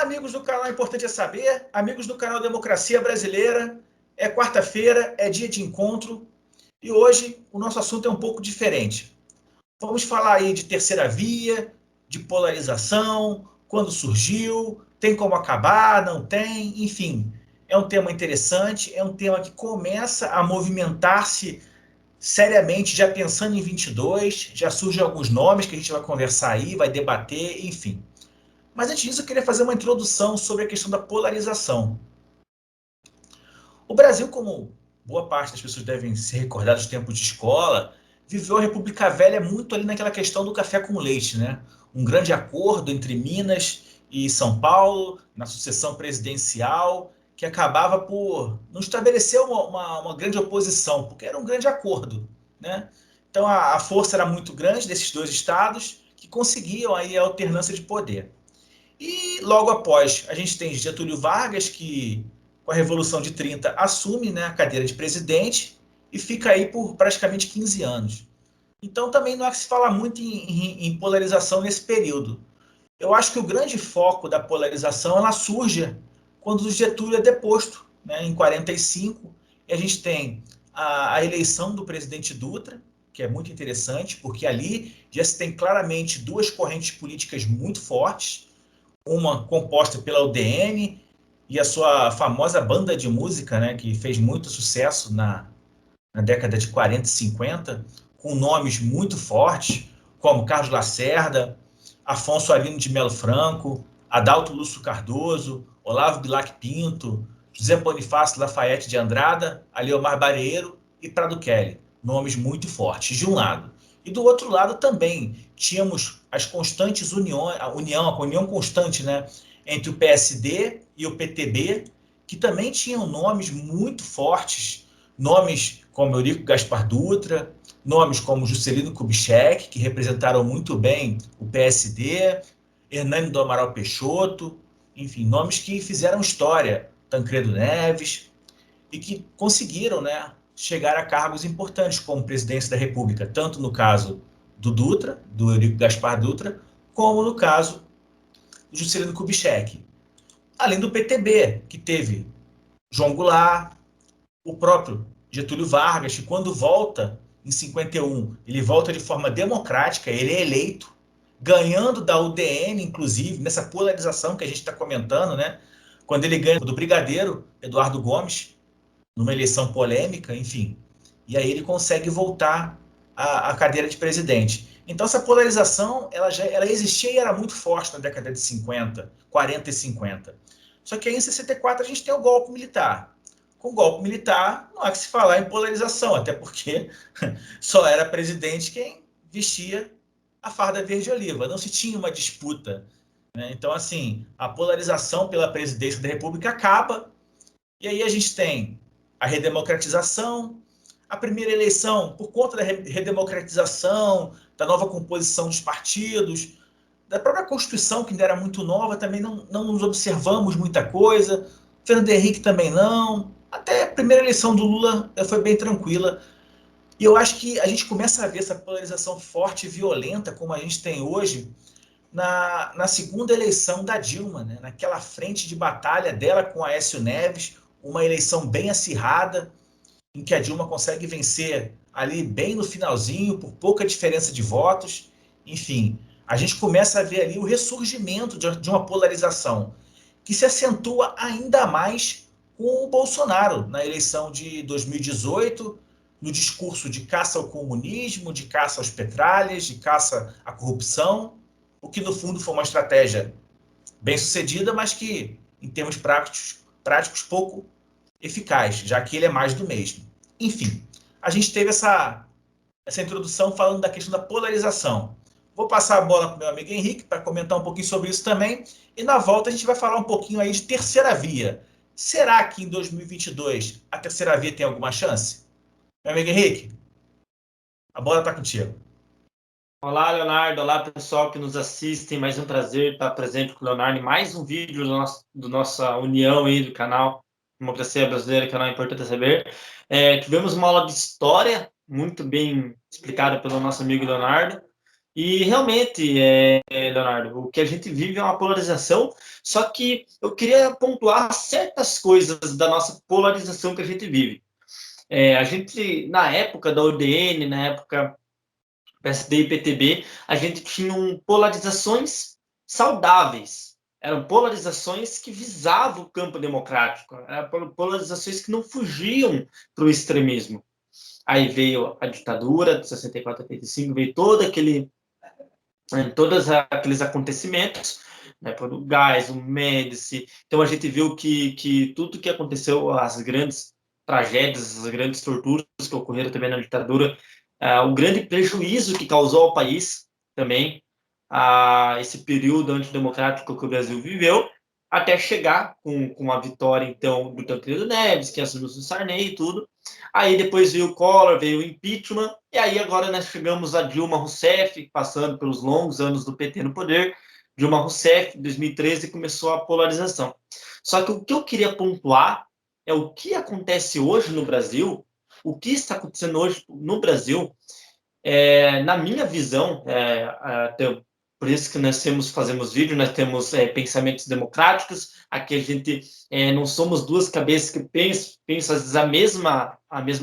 Amigos do canal Importante é Saber, amigos do canal Democracia Brasileira, é quarta-feira, é dia de encontro e hoje o nosso assunto é um pouco diferente. Vamos falar aí de terceira via, de polarização, quando surgiu, tem como acabar, não tem, enfim. É um tema interessante, é um tema que começa a movimentar-se seriamente, já pensando em 22, já surgem alguns nomes que a gente vai conversar aí, vai debater, enfim. Mas antes disso, eu queria fazer uma introdução sobre a questão da polarização. O Brasil, como boa parte das pessoas devem se recordar dos tempos de escola, viveu a República Velha muito ali naquela questão do café com leite, né? Um grande acordo entre Minas e São Paulo, na sucessão presidencial, que acabava por não estabelecer uma grande oposição, porque era um grande acordo, né? Então a força era muito grande desses dois estados que conseguiam aí a alternância de poder. E logo após, a gente tem Getúlio Vargas, que com a Revolução de 30 assume, né, a cadeira de presidente e fica aí por praticamente 15 anos. Então também não há que se falar muito em polarização nesse período. Eu acho que o grande foco da polarização ela surge quando o Getúlio é deposto, né, em 45, e a gente tem a eleição do presidente Dutra, que é muito interessante, porque ali já se tem claramente duas correntes políticas muito fortes, uma composta pela UDN e a sua famosa banda de música, né, que fez muito sucesso na década de 40 e 50, com nomes muito fortes, como Carlos Lacerda, Afonso Arino de Melo Franco, Adalto Lúcio Cardoso, Olavo Bilac Pinto, José Bonifácio Lafayette de Andrada, Aliomar Bareiro e Prado Kelly. Nomes muito fortes, de um lado. E do outro lado também tínhamos as constantes uniões, a união constante, né, entre o PSD e o PTB, que também tinham nomes muito fortes, nomes como Eurico Gaspar Dutra, nomes como Juscelino Kubitschek, que representaram muito bem o PSD, Hernani do Amaral Peixoto, enfim, nomes que fizeram história, Tancredo Neves, e que conseguiram, né, chegar a cargos importantes como presidência da República, tanto no caso do Dutra, do Eurico Gaspar Dutra, como no caso do Juscelino Kubitschek. Além do PTB, que teve João Goulart, o próprio Getúlio Vargas, que quando volta em 51, ele volta de forma democrática, ele é eleito, ganhando da UDN, inclusive, nessa polarização que a gente está comentando, né? Quando ele ganha do brigadeiro Eduardo Gomes, numa eleição polêmica, enfim. E aí ele consegue voltar à cadeira de presidente. Então essa polarização, ela existia e era muito forte na década de 50, 40 e 50. Só que aí em 64 a gente tem o golpe militar. Com o golpe militar, não há que se falar em polarização, até porque só era presidente quem vestia a farda verde oliva. Não se tinha uma disputa, né? Então, assim, a polarização pela presidência da República acaba, e aí a gente tem a redemocratização, a primeira eleição, por conta da redemocratização, da nova composição dos partidos, da própria Constituição, que ainda era muito nova, também não nos observamos muita coisa. Fernando Henrique também não. Até a primeira eleição do Lula foi bem tranquila. E eu acho que a gente começa a ver essa polarização forte e violenta, como a gente tem hoje, na segunda eleição da Dilma, né? Naquela frente de batalha dela com Aécio Neves, uma eleição bem acirrada, em que a Dilma consegue vencer ali bem no finalzinho, por pouca diferença de votos. Enfim, a gente começa a ver ali o ressurgimento de uma polarização que se acentua ainda mais com o Bolsonaro na eleição de 2018, no discurso de caça ao comunismo, de caça aos petralhas, de caça à corrupção, o que no fundo foi uma estratégia bem sucedida, mas que, em termos práticos pouco eficaz, já que ele é mais do mesmo. Enfim, a gente teve essa introdução falando da questão da polarização. Vou passar a bola para o meu amigo Henrique para comentar um pouquinho sobre isso também. E na volta a gente vai falar um pouquinho aí de terceira via. Será que em 2022 a terceira via tem alguma chance? Meu amigo Henrique, a bola está contigo. Olá, Leonardo. Olá, pessoal que nos assistem. Mais um prazer estar presente com o Leonardo em mais um vídeo do nossa união aí do canal Democracia Brasileira, canal Importante Saber. Tivemos uma aula de história muito bem explicada pelo nosso amigo Leonardo. E realmente, Leonardo, o que a gente vive é uma polarização, só que eu queria pontuar certas coisas da nossa polarização que a gente vive. A gente, na época da UDN, na época PSD e PTB, a gente tinha polarizações saudáveis. Eram polarizações que visavam o campo democrático, eram polarizações que não fugiam para o extremismo. Aí veio a ditadura de 64 a 85, veio todos aqueles acontecimentos, né, o Gás, o Médici. Então a gente viu que tudo que aconteceu, as grandes tragédias, as grandes torturas que ocorreram também na ditadura, o grande prejuízo que causou ao país também, esse período antidemocrático que o Brasil viveu, até chegar com a vitória, então, do Tancredo Neves, que assumiu o Sarney e tudo. Aí depois veio o Collor, veio o impeachment, e aí agora nós chegamos a Dilma Rousseff, passando pelos longos anos do PT no poder. Dilma Rousseff, em 2013, começou a polarização. Só que o que eu queria pontuar é o que acontece hoje no Brasil, o que está acontecendo hoje no Brasil, na minha visão, por isso que nós fazemos vídeo, nós temos pensamentos democráticos, aqui a gente não somos duas cabeças que pensam às vezes a mesma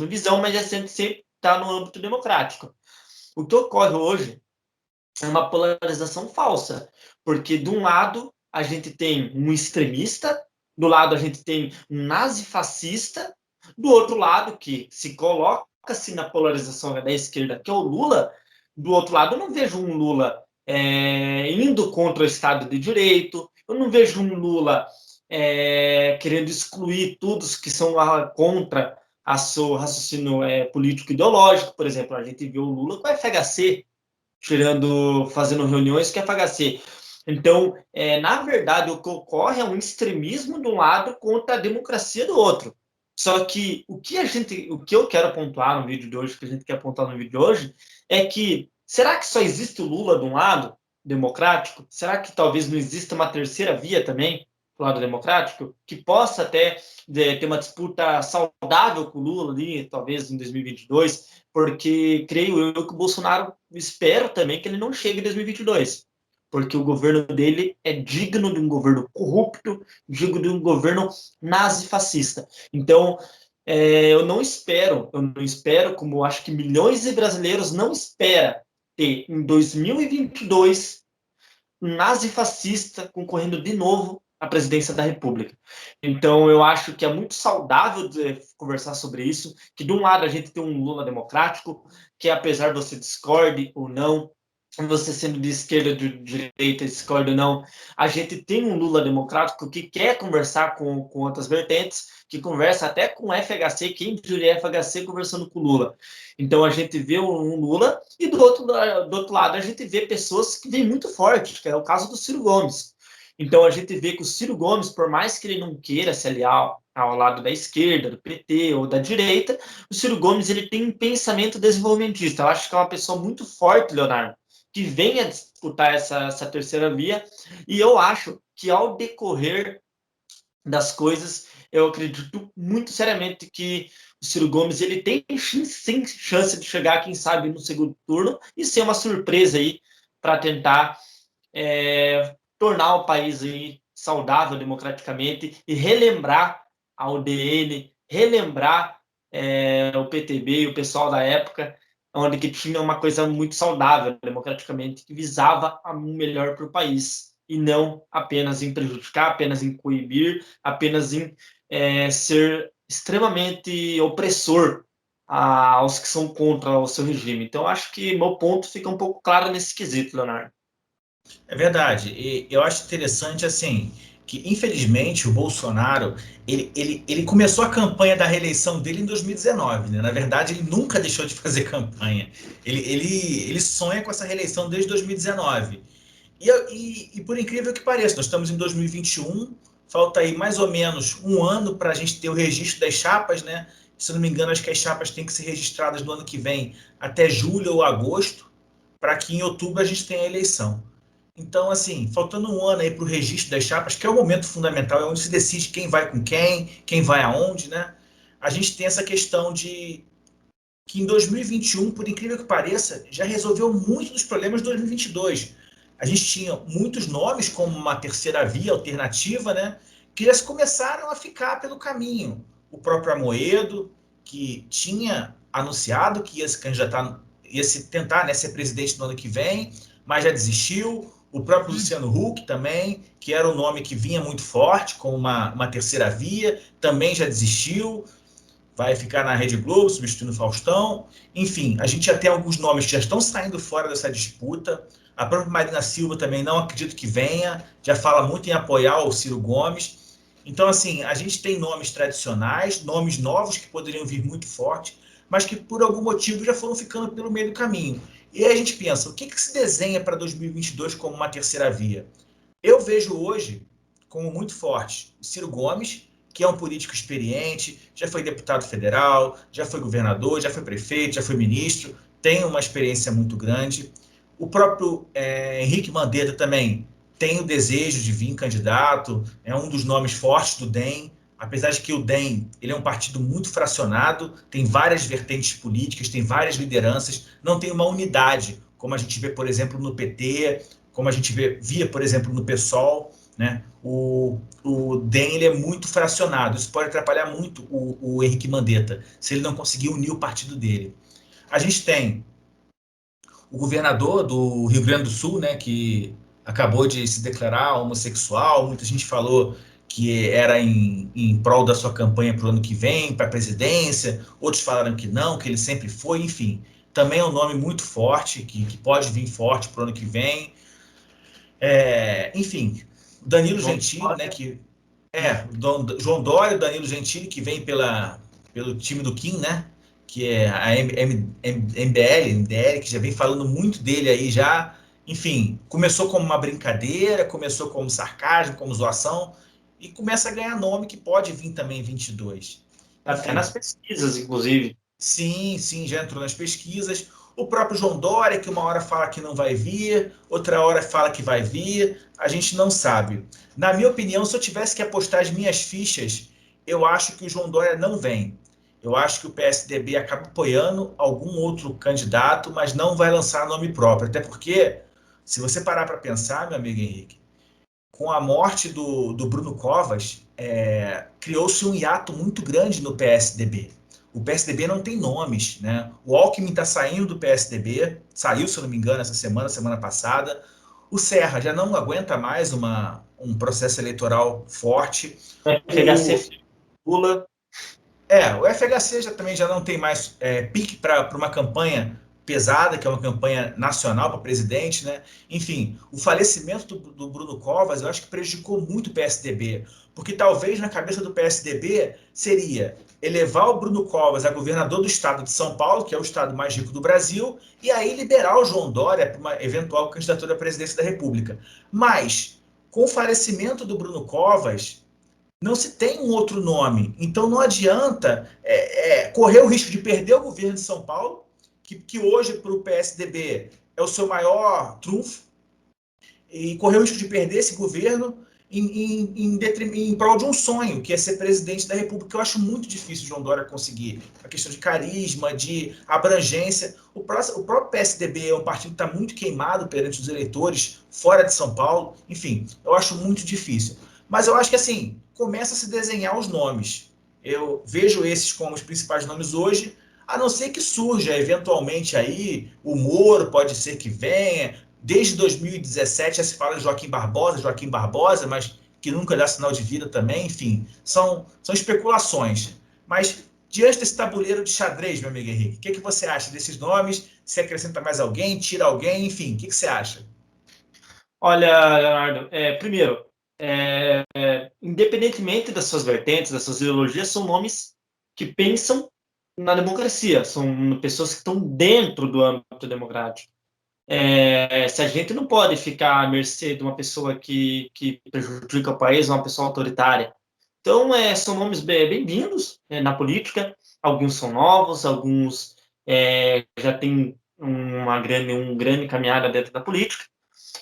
visão, mas a gente sempre está no âmbito democrático. O que ocorre hoje é uma polarização falsa, porque de um lado a gente tem um extremista, do lado a gente tem um nazifascista, do outro lado, que se coloca-se na polarização da esquerda, que é o Lula, do outro lado eu não vejo um Lula indo contra o Estado de Direito, eu não vejo um Lula querendo excluir todos que são contra a seu raciocínio político ideológico. Por exemplo, a gente viu o Lula com a FHC, fazendo reuniões com a FHC. Então, na verdade, o que ocorre é um extremismo de um lado contra a democracia do outro. Só que o que eu quero pontuar no vídeo de hoje, o que a gente quer apontar no vídeo de hoje, é que será que só existe o Lula de um lado, democrático? Será que talvez não exista uma terceira via também, do lado democrático, que possa até ter uma disputa saudável com o Lula ali, talvez em 2022, porque creio eu que o Bolsonaro, espero também que ele não chegue em 2022, porque o governo dele é digno de um governo corrupto, digno de um governo nazifascista. Então, eu não espero, como acho que milhões de brasileiros não esperam ter em 2022 um nazifascista concorrendo de novo à presidência da República. Então, eu acho que é muito saudável conversar sobre isso, que de um lado a gente tem um Lula democrático, que apesar de você discorde ou não, você sendo de esquerda ou de direita, discorda ou não, a gente tem um Lula democrático que quer conversar com outras vertentes, que conversa até com o FHC, quem diria FHC conversando com o Lula. Então a gente vê um Lula e do outro lado a gente vê pessoas que vêm muito fortes, que é o caso do Ciro Gomes. Então a gente vê que o Ciro Gomes, por mais que ele não queira se aliar ao lado da esquerda, do PT ou da direita, o Ciro Gomes ele tem um pensamento desenvolvimentista. Eu acho que é uma pessoa muito forte, Leonardo, que vem a disputar essa terceira via, e eu acho que ao decorrer das coisas, eu acredito muito seriamente que o Ciro Gomes ele tem sim chance de chegar, quem sabe, no segundo turno e ser uma surpresa aí para tentar tornar o país aí saudável democraticamente e relembrar a UDN, relembrar o PTB e o pessoal da época, onde que tinha uma coisa muito saudável democraticamente, que visava um melhor para o país, e não apenas em prejudicar, apenas em coibir, apenas em ser extremamente opressor aos que são contra o seu regime. Então, acho que meu ponto fica um pouco claro nesse quesito, Leonardo. É verdade. E eu acho interessante, assim, que infelizmente o Bolsonaro, ele começou a campanha da reeleição dele em 2019, né? Na verdade, ele nunca deixou de fazer campanha. Ele sonha com essa reeleição desde 2019. E por incrível que pareça, nós estamos em 2021, falta aí mais ou menos um ano para a gente ter o registro das chapas, né? Se não me engano, acho que as chapas têm que ser registradas no ano que vem até julho ou agosto, para que em outubro a gente tenha a eleição. Então, assim, faltando um ano aí para o registro das chapas, que é o momento fundamental, é onde se decide quem vai com quem vai aonde, né? A gente tem essa questão que em 2021, por incrível que pareça, já resolveu muito dos problemas de 2022. A gente tinha muitos nomes como uma terceira via alternativa, né, que já começaram a ficar pelo caminho. O próprio Amoedo, que tinha anunciado que ia se candidatar, ia se tentar, né, ser presidente no ano que vem, mas já desistiu. O próprio Luciano Huck também, que era um nome que vinha muito forte, como uma terceira via, também já desistiu, vai ficar na Rede Globo, substituindo o Faustão. Enfim, a gente já tem alguns nomes que já estão saindo fora dessa disputa. A própria Marina Silva também não acredito que venha, já fala muito em apoiar o Ciro Gomes. Então, assim, a gente tem nomes tradicionais, nomes novos que poderiam vir muito forte, mas que por algum motivo já foram ficando pelo meio do caminho. E aí a gente pensa, o que, que se desenha para 2022 como uma terceira via? Eu vejo hoje como muito forte o Ciro Gomes, que é um político experiente, já foi deputado federal, já foi governador, já foi prefeito, já foi ministro, tem uma experiência muito grande. O próprio Henrique Mandetta também tem o desejo de vir candidato, é um dos nomes fortes do DEM, apesar de que o DEM ele é um partido muito fracionado, tem várias vertentes políticas, tem várias lideranças, não tem uma unidade, como a gente vê, por exemplo, no PT, como a gente via, por exemplo, no PSOL, né? O DEM ele é muito fracionado, isso pode atrapalhar muito o Henrique Mandetta, se ele não conseguir unir o partido dele. A gente tem o governador do Rio Grande do Sul, né, que acabou de se declarar homossexual, muita gente falou que era em prol da sua campanha para o ano que vem, para a presidência, outros falaram que não, que ele sempre foi, enfim. Também é um nome muito forte, que pode vir forte para o ano que vem. Enfim, Danilo João Gentili, né, Dória. que João Dória, Danilo Gentili, que vem pelo time do Kim, né, que é a MBL, que já vem falando muito dele aí já. Enfim, começou como uma brincadeira, começou como sarcasmo, como zoação, e começa a ganhar nome que pode vir também em 22. Até nas Enfim, pesquisas, inclusive. sim, sim, já entrou nas pesquisas. O próprio João Dória, que uma hora fala que não vai vir, outra hora fala que vai vir, a gente não sabe. Na minha opinião, se eu tivesse que apostar as minhas fichas, eu acho que o João Dória não vem. Eu acho que o PSDB acaba apoiando algum outro candidato, mas não vai lançar nome próprio. Até porque, se você parar para pensar, meu amigo Henrique, com a morte do Bruno Covas, criou-se um hiato muito grande no PSDB. O PSDB não tem nomes, né? O Alckmin está saindo do PSDB, saiu, se eu não me engano, essa semana passada. O Serra já não aguenta mais um processo eleitoral forte. O, FHC Lula. o FHC também já não tem mais pique para uma campanha pesada, que é uma campanha nacional para presidente, né? Enfim, o falecimento do Bruno Covas, eu acho que prejudicou muito o PSDB, porque talvez na cabeça do PSDB seria elevar o Bruno Covas a governador do estado de São Paulo, que é o estado mais rico do Brasil, e aí liberar o João Dória para uma eventual candidatura à presidência da República. Mas, com o falecimento do Bruno Covas, não se tem um outro nome. Então não adianta correr o risco de perder o governo de São Paulo, que hoje para o PSDB é o seu maior trunfo, e correr o risco de perder esse governo em prol de um sonho, que é ser presidente da República. Eu acho muito difícil o João Dória conseguir. A questão de carisma, de abrangência. O próprio PSDB é um partido que está muito queimado perante os eleitores fora de São Paulo. Enfim, eu acho muito difícil. Mas eu acho que, assim, começa a se desenhar os nomes. Eu vejo esses como os principais nomes hoje, a não ser que surja eventualmente aí o Moro, pode ser que venha. Desde 2017 já se fala de Joaquim Barbosa, mas que nunca dá sinal de vida também. Enfim, são especulações. Mas diante desse tabuleiro de xadrez, meu amigo Henrique, o que você acha desses nomes? Se acrescenta mais alguém, tira alguém, enfim, o que você acha? Olha, Leonardo, primeiro, independentemente das suas vertentes, das suas ideologias, são nomes que pensam na democracia, são pessoas que estão dentro do âmbito democrático. Se a gente não pode ficar à mercê de uma pessoa que prejudica o país, uma pessoa autoritária. Então, são nomes bem-vindos na política. Alguns são novos, alguns já têm um grande caminhada dentro da política.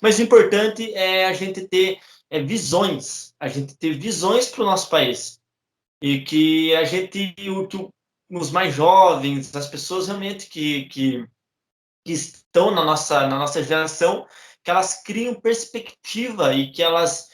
Mas o importante é a gente ter visões, a gente ter visões para o nosso país. E que a gente, os mais jovens, as pessoas realmente que estão na nossa geração, que elas criam perspectiva e que elas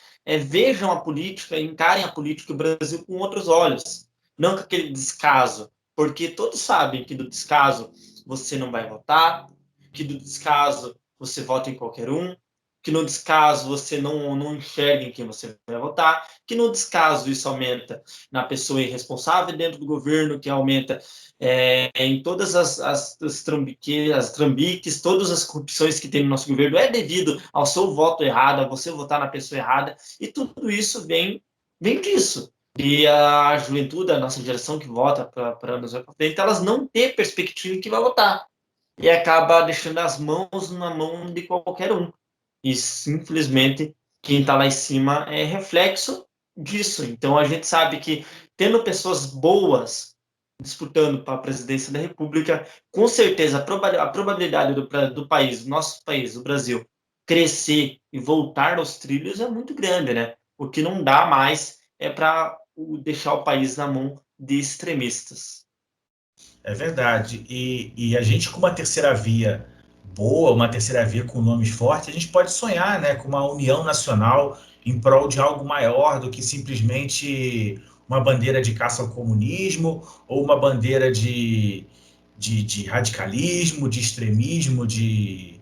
vejam a política, encarem a política do Brasil com outros olhos, não com aquele descaso, porque todos sabem que do descaso você não vai votar, que do descaso você vota em qualquer um, que no descaso você não enxerga em quem você vai votar, que no descaso isso aumenta na pessoa irresponsável dentro do governo, que aumenta em todas as trambiques, todas as corrupções que tem no nosso governo, é devido ao seu voto errado, a você votar na pessoa errada, e tudo isso vem disso. E a juventude, a nossa geração que vota para anos para frente, elas não têm perspectiva em que vai votar. E acaba deixando as mãos na mão de qualquer um. E, simplesmente, quem está lá em cima é reflexo disso. Então, a gente sabe que, tendo pessoas boas disputando para a presidência da República, com certeza a probabilidade do país, do nosso país, do Brasil, crescer e voltar aos trilhos é muito grande, né? O que não dá mais é para deixar o país na mão de extremistas. É verdade. E a gente, com uma terceira via boa, uma terceira via com nomes fortes, a gente pode sonhar, né, com uma união nacional em prol de algo maior do que simplesmente uma bandeira de caça ao comunismo ou uma bandeira de radicalismo, de extremismo, de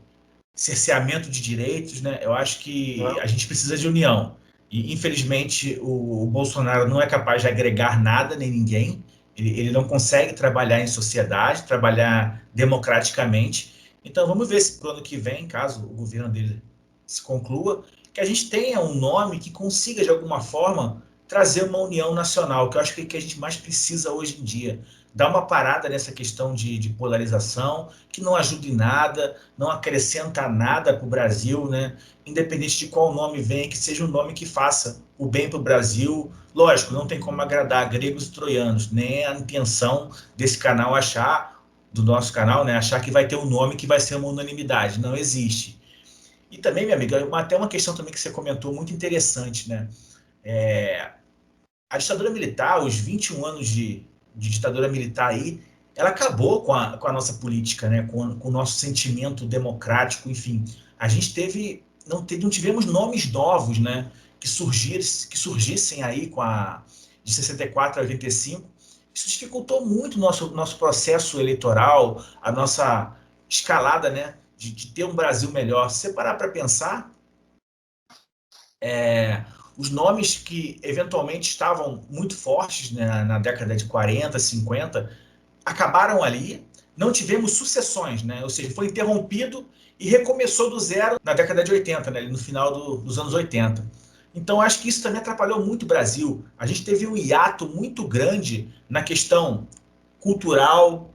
cerceamento de direitos, né? Eu acho que a gente precisa de união. E, infelizmente, o Bolsonaro não é capaz de agregar nada nem ninguém. Ele não consegue trabalhar em sociedade, trabalhar democraticamente. Então, vamos ver se para o ano que vem, caso o governo dele se conclua, que a gente tenha um nome que consiga, de alguma forma, trazer uma união nacional, que eu acho que a gente mais precisa hoje em dia. Dar uma parada nessa questão de polarização, que não ajuda em nada, não acrescenta nada para o Brasil, né? Independente de qual nome venha, que seja um nome que faça o bem para o Brasil. Lógico, não tem como agradar gregos e troianos, nem a intenção desse canal achar, do nosso canal, né? Achar que vai ter um nome que vai ser uma unanimidade. Não existe. E também, minha amiga, até uma questão também que você comentou muito interessante, né? É, a ditadura militar, os 21 anos de ditadura militar aí, ela acabou com a nossa política, né? Com o nosso sentimento democrático, enfim. A gente não tivemos nomes novos, né? Que surgissem aí de 64 a 85. Isso dificultou muito o nosso processo eleitoral, a nossa escalada, né? De ter um Brasil melhor. Se você parar para pensar, os nomes que eventualmente estavam muito fortes, né, na década de 40, 50, acabaram ali. Não tivemos sucessões, né? Ou seja, foi interrompido e recomeçou do zero na década de 80, né, no final dos anos 80. Então, acho que isso também atrapalhou muito o Brasil. A gente teve um hiato muito grande na questão cultural,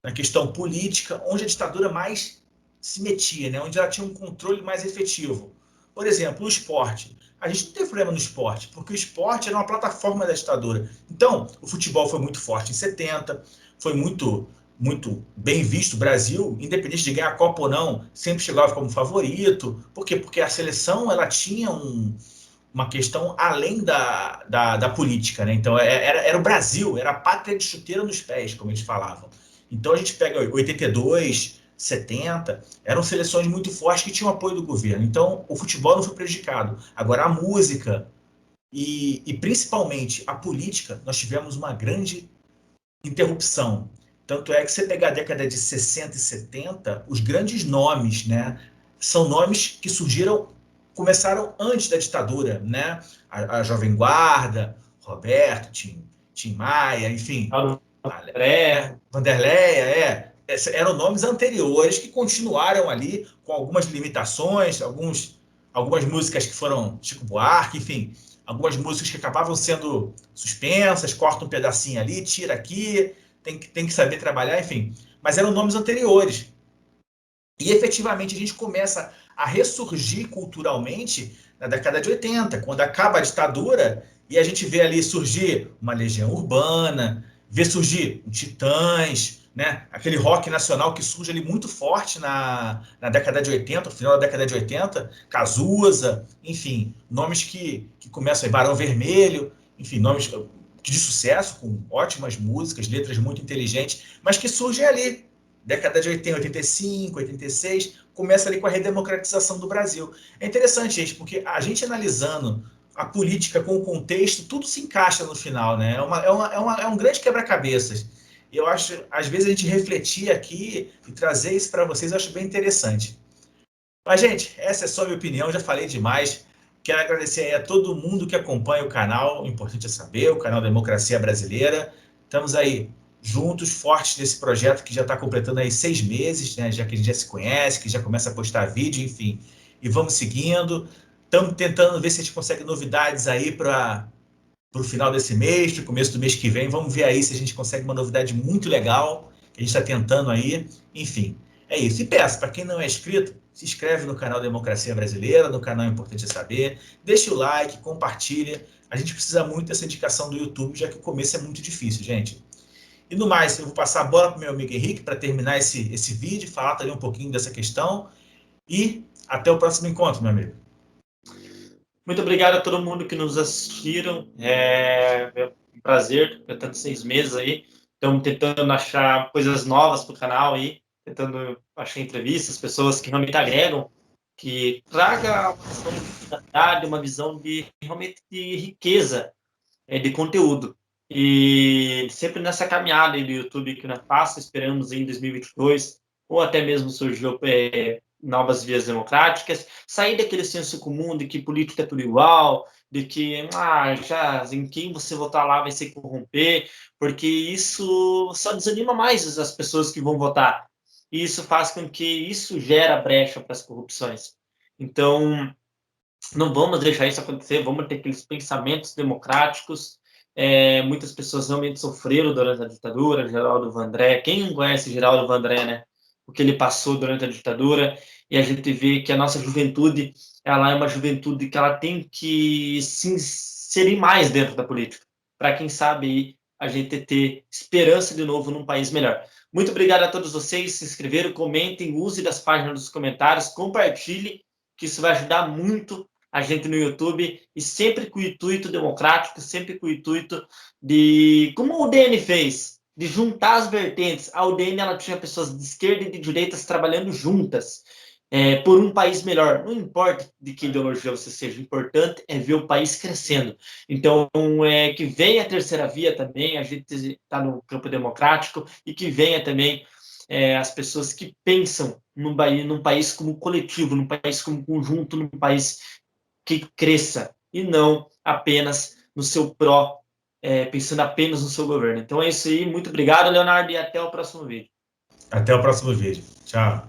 na questão política, onde a ditadura mais se metia, né? Onde ela tinha um controle mais efetivo. Por exemplo, o esporte. A gente não tem problema no esporte, porque o esporte era uma plataforma da ditadura. Então, o futebol foi muito forte em 70, foi muito bem visto o Brasil, independente de ganhar a Copa ou não, sempre chegava como favorito. Por quê? Porque a seleção ela tinha uma questão além da política, né? Então, era o Brasil, era a pátria de chuteira nos pés, como eles falavam. Então, a gente pega 82, 70, eram seleções muito fortes que tinham apoio do governo. Então, o futebol não foi prejudicado. Agora, a música e principalmente a política, nós tivemos uma grande interrupção. Tanto é que você pegar a década de 60 e 70, os grandes nomes, né, são nomes que começaram antes da ditadura, né? A Jovem Guarda, Roberto, Tim Maia, enfim, André. Vanderleia, eram nomes anteriores que continuaram ali com algumas limitações, algumas músicas que foram Chico Buarque, enfim, algumas músicas que acabavam sendo suspensas, corta um pedacinho ali, tira aqui, tem que saber trabalhar, enfim. Mas eram nomes anteriores. E efetivamente a gente começa a ressurgir culturalmente na década de 80, quando acaba a ditadura e a gente vê ali surgir uma Legião Urbana, vê surgir um Titãs, né? Aquele rock nacional que surge ali muito forte na década de 80, no final da década de 80, Cazuza, enfim, nomes que começam aí, Barão Vermelho, enfim, nomes de sucesso, com ótimas músicas, letras muito inteligentes, mas que surgem ali, década de 80, 85, 86, começa ali com a redemocratização do Brasil. É interessante, gente, porque a gente analisando a política com o contexto, tudo se encaixa no final, né? É um grande quebra-cabeças. E eu acho, às vezes, a gente refletir aqui e trazer isso para vocês, eu acho bem interessante. Mas, gente, essa é só a minha opinião, já falei demais. Quero agradecer aí a todo mundo que acompanha o canal, o importante é saber, o canal Democracia Brasileira. Estamos aí juntos, fortes nesse projeto que já está completando aí 6 meses, né? Já que a gente já se conhece, que já começa a postar vídeo, enfim. E vamos seguindo. Estamos tentando ver se a gente consegue novidades aí para o final desse mês, para o começo do mês que vem. Vamos ver aí se a gente consegue uma novidade muito legal, que a gente está tentando aí. Enfim, é isso. E peço, para quem não é inscrito, se inscreve no canal Democracia Brasileira, no canal Importante é Saber, deixa o like, compartilha. A gente precisa muito dessa indicação do YouTube, já que o começo é muito difícil, gente. E no mais, eu vou passar a bola para o meu amigo Henrique para terminar esse vídeo, falar também um pouquinho dessa questão. E até o próximo encontro, meu amigo. Muito obrigado a todo mundo que nos assistiram. É um prazer, completando 6 meses aí. Estamos tentando achar coisas novas para o canal aí, tentando achar entrevistas, pessoas que realmente agregam, que traga uma visão de qualidade, uma visão de realmente de riqueza de conteúdo. E sempre nessa caminhada aí do YouTube que nós passa, esperamos em 2022, ou até mesmo surgiu novas vias democráticas, sair daquele senso comum de que política é tudo igual, de que já em quem você votar lá vai se corromper, porque isso só desanima mais as pessoas que vão votar. E isso faz com que isso gera brecha para as corrupções. Então, não vamos deixar isso acontecer, vamos ter aqueles pensamentos democráticos. Muitas pessoas realmente sofreram durante a ditadura, Geraldo Vandré. Quem não conhece Geraldo Vandré, né? O que ele passou durante a ditadura, e a gente vê que a nossa juventude, ela é uma juventude que ela tem que se inserir mais dentro da política, para quem sabe a gente ter esperança de novo num país melhor. Muito obrigado a todos vocês, se inscreveram, comentem, use das páginas dos comentários, compartilhe, que isso vai ajudar muito a gente no YouTube, e sempre com o intuito democrático, sempre com o intuito de, como o DN fez, de juntar as vertentes. A UDN ela tinha pessoas de esquerda e de direita trabalhando juntas por um país melhor. Não importa de que ideologia você seja, o importante é ver o país crescendo. Então, que venha a terceira via também, a gente está no campo democrático, e que venha também as pessoas que pensam num país como coletivo, num país como conjunto, num país que cresça, e não apenas no seu pensando apenas no seu governo. Então é isso aí, muito obrigado, Leonardo, e até o próximo vídeo. Até o próximo vídeo. Tchau.